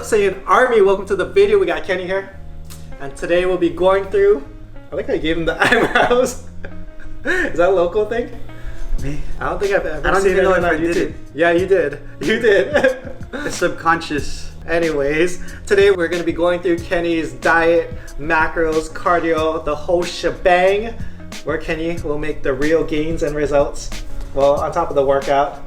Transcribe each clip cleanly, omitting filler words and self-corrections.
up, Saiyan Army? Welcome to the video. We got Kenny here, and today we'll be going through. I like how I gave him the eyebrows. Is that a local thing? Me? I don't think I've ever. I don't seen even know it if on I YouTube. did it. Yeah, you did. You did. It's subconscious. Anyways, today we're going to be going through Kenny's diet, macros, cardio, the whole shebang, where Kenny will make the real gains and results. Well, on top of the workout,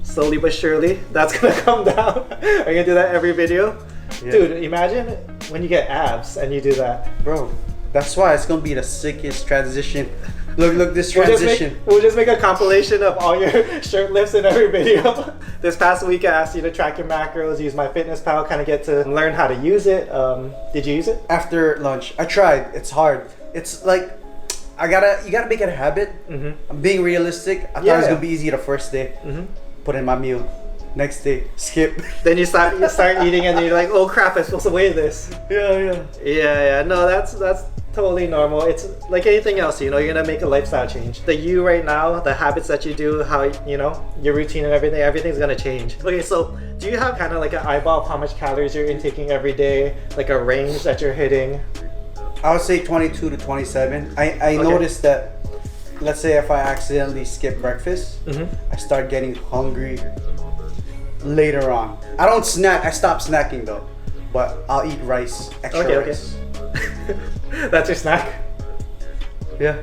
slowly but surely, that's going to come down. Are you going to do that every video? Yeah. Dude, imagine when you get abs and you do that. Bro, that's why it's going to be the sickest transition. Look, this transition. We'll just make a compilation of all your shirt lifts in every video. This past week I asked you to track your macros, use MyFitnessPal, kind of get to learn how to use it. Did you use it? After lunch, I tried. It's hard. It's like, you gotta make it a habit. Mm-hmm. I'm being realistic. I thought it was gonna be easy the first day. Mm-hmm. Put in my meal. Next day, skip. Then you start eating and you're like, oh crap, I'm supposed to weigh this. Yeah. No, that's totally normal. It's like anything else, you know, you're gonna make a lifestyle change. The you right now, the habits that you do, how, you know, your routine and everything's gonna change. Okay, so do you have kind of like an eyeball of how much calories you're intaking every day, like a range that you're hitting? I would say 22 to 27. I noticed that, let's say if I accidentally skip breakfast, I start getting hungry later on. I don't snack. I stopped snacking though, but I'll eat rice, extra rice. That's your snack? Yeah.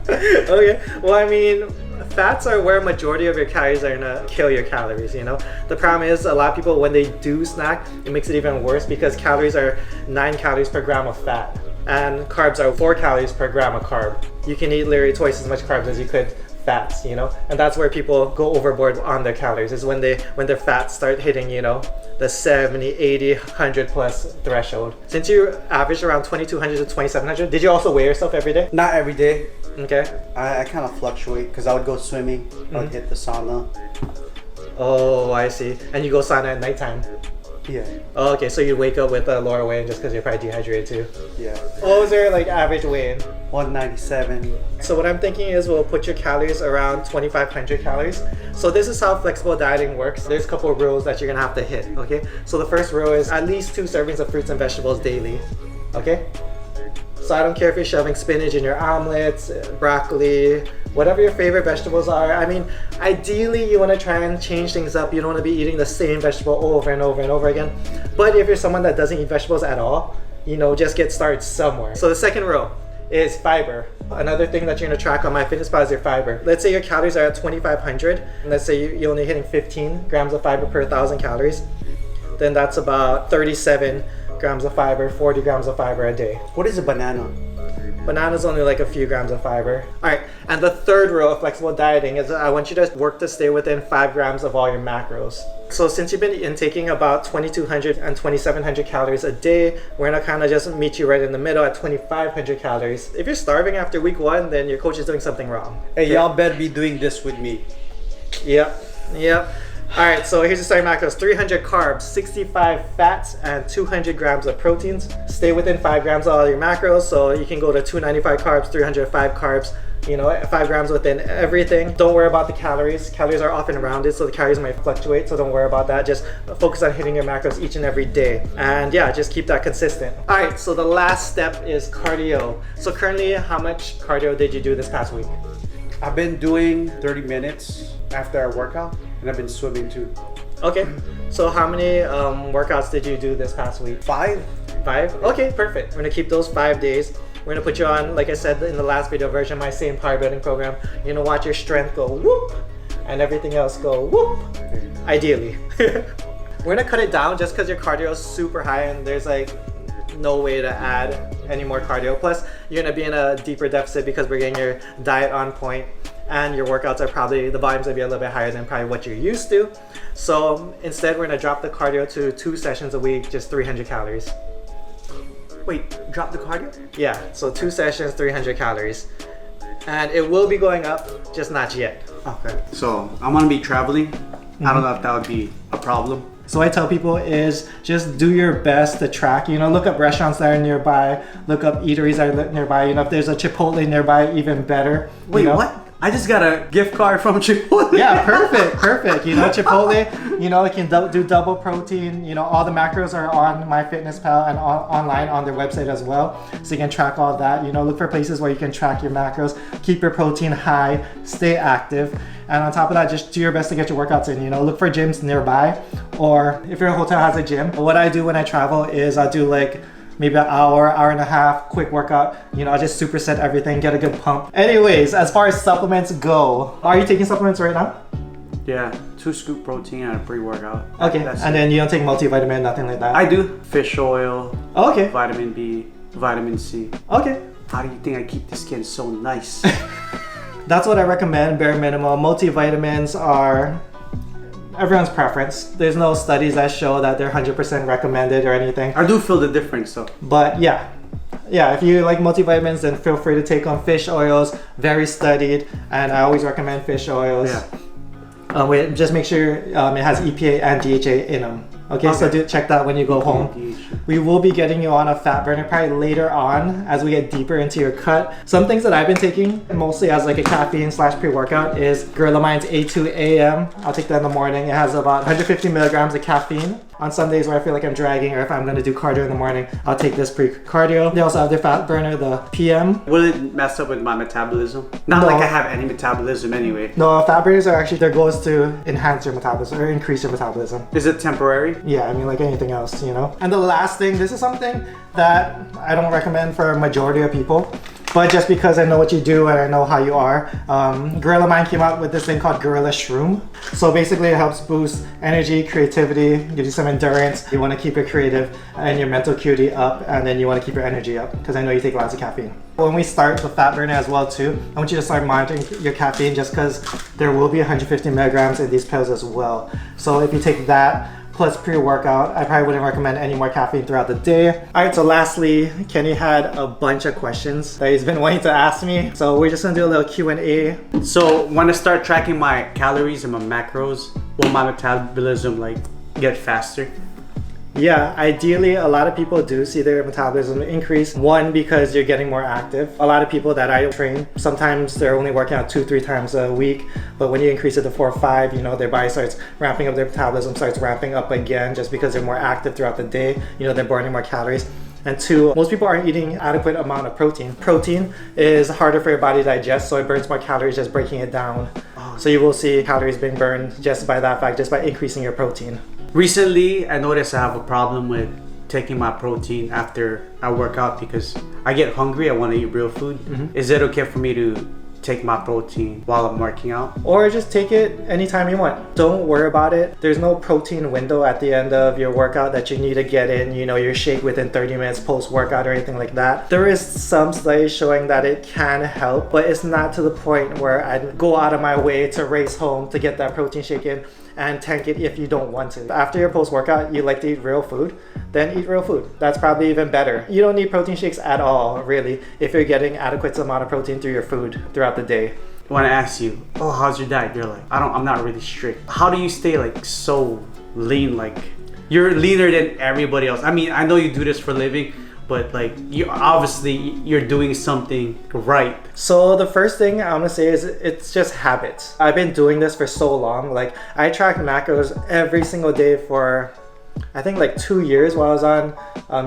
Okay. Well, I mean, fats are where a majority of your calories are gonna kill your calories, you know? The problem is a lot of people, when they do snack, it makes it even worse because calories are 9 calories per gram of fat and carbs are 4 calories per gram of carb. You can eat literally twice as much carbs as you could fats, you know? And that's where people go overboard on their calories, is when their fats start hitting, you know, the 70, 80, 100 plus threshold. Since you average around 2200 to 2700, did you also weigh yourself every day? Not every day. Okay. I kind of fluctuate because I would go swimming, I would hit the sauna. Oh, I see. And you go sauna at nighttime? Yeah. Oh, okay, so you wake up with a lower weight just because you're probably dehydrated too? Yeah. What was your like average weigh-in? 197. So what I'm thinking is we'll put your calories around 2,500 calories. So this is how flexible dieting works. There's a couple of rules that you're gonna have to hit, okay? So the first rule is at least 2 servings of fruits and vegetables daily, okay? So I don't care if you're shoving spinach in your omelets, broccoli, whatever your favorite vegetables are. I mean, ideally you want to try and change things up. You don't want to be eating the same vegetable over and over and over again. But if you're someone that doesn't eat vegetables at all, you know, just get started somewhere. So the second rule is fiber. Another thing that you're going to track on MyFitnessPal is your fiber. Let's say your calories are at 2,500. And let's say you're only hitting 15 grams of fiber per 1,000 calories. Then that's about 37 grams of fiber, 40 grams of fiber a day. What is a banana? Banana's only like a few grams of fiber. All right, and the third rule of flexible dieting is I want you to work to stay within 5 grams of all your macros. So since you've been intaking about 2,200 and 2,700 calories a day, we're gonna kind of just meet you right in the middle at 2,500 calories. If you're starving after week 1, then your coach is doing something wrong. Hey, y'all better be doing this with me. Yep. All right, so here's your starting macros: 300 carbs, 65 fats, and 200 grams of proteins. Stay within 5 grams of all your macros, so you can go to 295 carbs, 305 carbs, you know, 5 grams within everything. Don't worry about the calories. Calories are often rounded, so the calories might fluctuate, so don't worry about that. Just focus on hitting your macros each and every day. And yeah, just keep that consistent. All right, so the last step is cardio. So currently, how much cardio did you do this past week? I've been doing 30 minutes after our workout, and I've been swimming too. Okay, so how many workouts did you do this past week? 5. 5? Okay, perfect. We're gonna keep those 5 days. We're gonna put you on, like I said in the last video version of my same power building program. You're gonna watch your strength go whoop, and everything else go whoop, ideally. We're gonna cut it down just because your cardio is super high and there's like no way to add any more cardio. Plus, you're gonna be in a deeper deficit because we're getting your diet on point and your workouts are probably, the volumes will be a little bit higher than probably what you're used to. So instead, we're gonna drop the cardio to 2 sessions a week, just 300 calories. Wait, drop the cardio? Yeah, so 2 sessions, 300 calories. And it will be going up, just not yet. Okay. So I'm gonna be traveling. I don't know if that would be a problem. So what I tell people is just do your best to track, you know, look up restaurants that are nearby, look up eateries that are nearby, you know, if there's a Chipotle nearby, even better. Wait, you know? what? I just got a gift card from Chipotle. Yeah, perfect. You know, Chipotle, you know, it can do double protein. You know, all the macros are on MyFitnessPal and online on their website as well. So you can track all that. You know, look for places where you can track your macros, keep your protein high, stay active. And on top of that, just do your best to get your workouts in. You know, look for gyms nearby, or if your hotel has a gym. What I do when I travel is I do like maybe an hour and a half, quick workout. You know, I just superset everything, get a good pump. Anyways, as far as supplements go, are you taking supplements right now? Yeah, 2 scoop protein and a pre-workout. Okay, and then you don't take multivitamin, nothing like that? I do. Fish oil, okay. vitamin B, vitamin C. Okay. How do you think I keep the skin so nice? That's what I recommend, bare minimum. Multivitamins are everyone's preference. There's no studies that show that they're 100% recommended or anything. I do feel the difference though. But yeah, if you like multivitamins, then feel free to take on fish oils. Very studied, and I always recommend fish oils. Yeah. Just make sure it has EPA and DHA in them. Okay, so check that when you go home. We will be getting you on a fat burner probably later on as we get deeper into your cut. Some things that I've been taking mostly as like a caffeine / pre-workout is Gorilla Mind's A2 AM. I'll take that in the morning. It has about 150 milligrams of caffeine. On some days where I feel like I'm dragging, or if I'm going to do cardio in the morning, I'll take this pre-cardio. They also have their fat burner, the PM. Will it mess up with my metabolism? Not like I have any metabolism anyway. No, fat burners are actually, their goal is to enhance your metabolism or increase your metabolism. Is it temporary? Yeah, I mean like anything else, you know? And the last thing, this is something that I don't recommend for a majority of people, but just because I know what you do and I know how you are, Gorilla Mind came out with this thing called Gorilla Shroom. So basically it helps boost energy, creativity, gives you some endurance. You want to keep your creative and your mental acuity up, and then you want to keep your energy up, because I know you take lots of caffeine. When we start the fat burner as well too, I want you to start monitoring your caffeine, just because there will be 150 milligrams in these pills as well. So if you take that plus pre-workout, I probably wouldn't recommend any more caffeine throughout the day. All right, so lastly, Kenny had a bunch of questions that he's been wanting to ask me. So we're just gonna do a little Q&A. So when I start tracking my calories and my macros, will my metabolism like get faster? Yeah, ideally, a lot of people do see their metabolism increase. One, because you're getting more active. A lot of people that I train, sometimes they're only working out 2-3 times a week, but when you increase it to 4 or 5, you know, their body starts ramping up, their metabolism starts ramping up again, just because they're more active throughout the day. You know, they're burning more calories. And 2, most people aren't eating adequate amount of protein. Protein is harder for your body to digest, so it burns more calories just breaking it down. So you will see calories being burned just by that fact, just by increasing your protein. Recently, I noticed I have a problem with taking my protein after I work out because I get hungry, I want to eat real food. Is it okay for me to take my protein while I'm working out? Or just take it anytime you want. Don't worry about it. There's no protein window at the end of your workout that you need to get in, you know, your shake within 30 minutes post-workout or anything like that. There is some studies showing that it can help, but it's not to the point where I'd go out of my way to race home to get that protein shake in and tank it if you don't want to. After your post-workout, you like to eat real food, then eat real food. That's probably even better. You don't need protein shakes at all, really, if you're getting adequate amount of protein through your food throughout the day. When I ask you, oh, how's your diet? You're like, I'm not really strict. How do you stay like so lean? Like, you're leaner than everybody else. I mean, I know you do this for a living, but like you're doing something right. So the first thing I'm gonna say is it's just habits. I've been doing this for so long. Like, I track macros every single day for I think like 2 years while I was on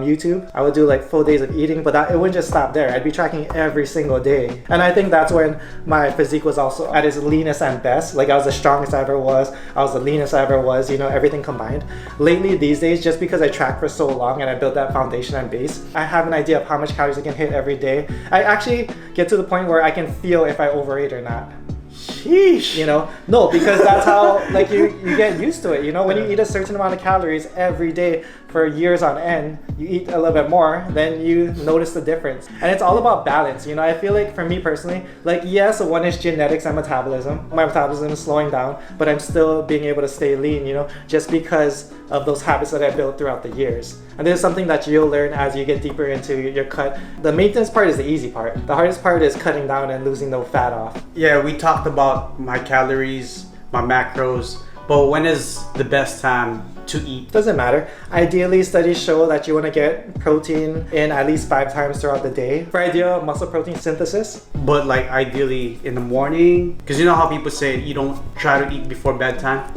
YouTube. I would do like full days of eating, but it wouldn't just stop there. I'd be tracking every single day. And I think that's when my physique was also at its leanest and best. Like, I was the strongest I ever was. I was the leanest I ever was, you know, everything combined. Lately, these days, just because I track for so long and I built that foundation and base, I have an idea of how much calories I can hit every day. I actually get to the point where I can feel if I overate or not. Sheesh. You know, no, because that's how like you get used to it. You know, when you eat a certain amount of calories every day for years on end, you eat a little bit more, then you notice the difference. And it's all about balance. You know, I feel like for me personally, like, yes, one is genetics and metabolism. My metabolism is slowing down, but I'm still being able to stay lean, you know, just because of those habits that I built throughout the years. And this is something that you'll learn as you get deeper into your cut. The maintenance part is the easy part. The hardest part is cutting down and losing the fat off. Yeah, we talked about my calories, my macros, but when is the best time to eat? Doesn't matter. Ideally, studies show that you want to get protein in at least 5 times throughout the day for ideal muscle protein synthesis. But like ideally in the morning, because you know how people say you don't try to eat before bedtime.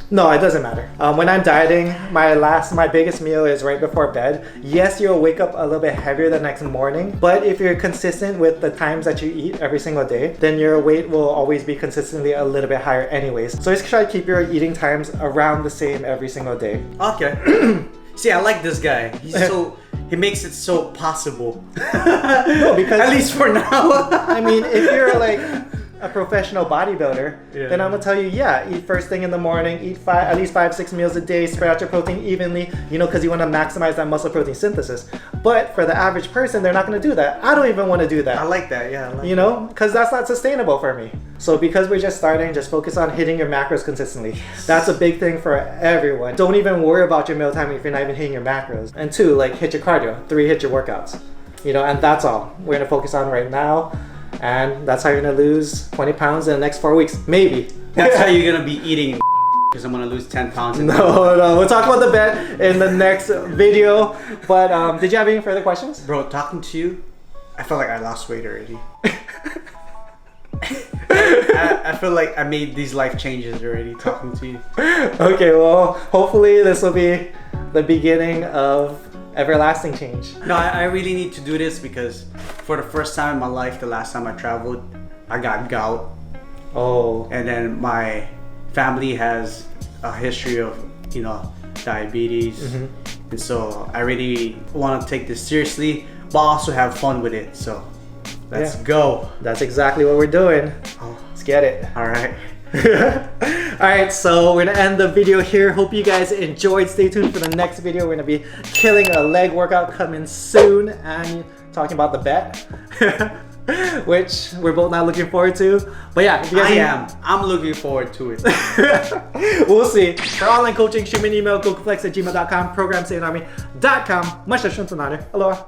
No, it doesn't matter. When I'm dieting, my biggest meal is right before bed. Yes, you'll wake up a little bit heavier the next morning, but if you're consistent with the times that you eat every single day, then your weight will always be consistently a little bit higher anyways. So just try to keep your eating times around the same every single day. Okay. See, I like this guy. He makes it so possible. No, because at least for now. I mean, if you're like a professional bodybuilder, then I'm gonna tell you, eat first thing in the morning, eat at least 5-6 meals a day, spread out your protein evenly, because you want to maximize that muscle protein synthesis. But for the average person, they're not gonna do that. I don't even want to do that. I like that, yeah. Because that's not sustainable for me. So because we're just starting, just focus on hitting your macros consistently. That's a big thing for everyone. Don't even worry about your mealtime if you're not even hitting your macros. And 2, hit your cardio. 3, hit your workouts. And that's all we're gonna focus on right now. And that's how you're gonna lose 20 pounds in the next 4 weeks, maybe. That's how you're gonna be eating, because I'm gonna lose 10 pounds. No, we'll talk about the bet in the next video. But did you have any further questions? Bro, talking to you, I feel like I lost weight already. I feel like I made these life changes already talking to you. Okay, well, hopefully this will be the beginning of everlasting change. No, I really need to do this because for the first time in my life, the last time I traveled, I got gout. Oh. And then my family has a history of, diabetes. Mm-hmm. And so I really want to take this seriously, but also have fun with it. So let's go. That's exactly what we're doing. Oh. Let's get it. All right. Alright, so we're gonna end the video here. Hope you guys enjoyed. Stay tuned for the next video. We're gonna be killing a leg workout coming soon and talking about the bet, which we're both not looking forward to. But yeah, if you guys I'm looking forward to it. We'll see. For online coaching, shoot me an email, gokuflex@gmail.com, programsavearmy.com. Much love, Aloha.